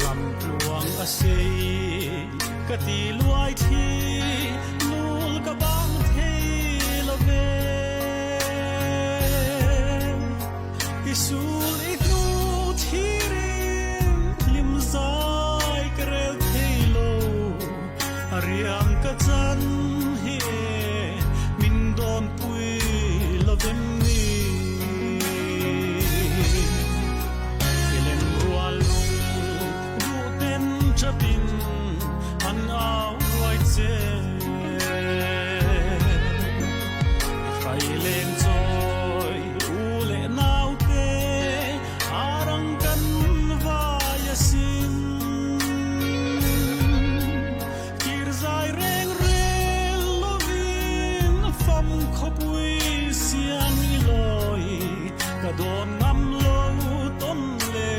lầm luang a sei ka ti luai thi nul ka bang thei lo ve isul itu thirin lim zai krel thei lo ariang ka chan hi min don pui lo vem ni chapin an au roi che fai len choi u le nau te arang kan va yasin kir zai reng rel lovin fam khopui sian loi ka don ngam lo ton le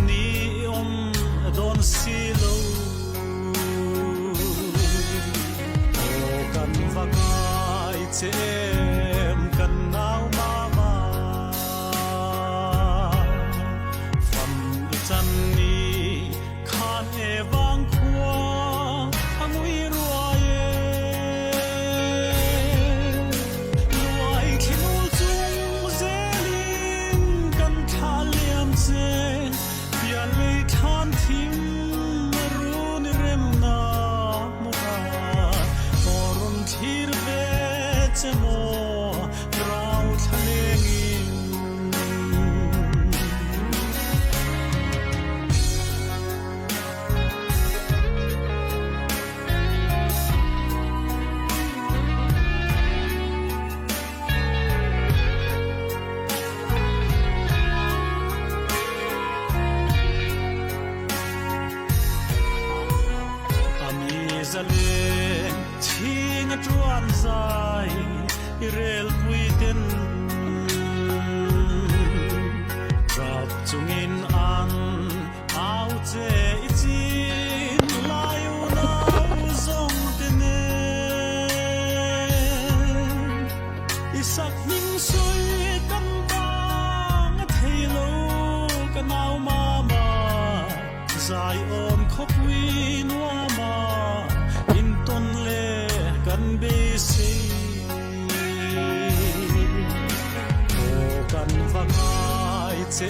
ni om don silo o kan vangai chem kan nau mama fam chan ni khan e wang khwa angui ruae luai khinul chung zelin kan thaliam che pian le than thim marun rem na moha orun thir ve chemo rau thalengin zalen thing a truan zai irel puiten rap chungin an au che ichin layu na zong tene isak ning soi kan bang thailo kanau mama zai om khopui nuama ton le kan be se o kan vangai che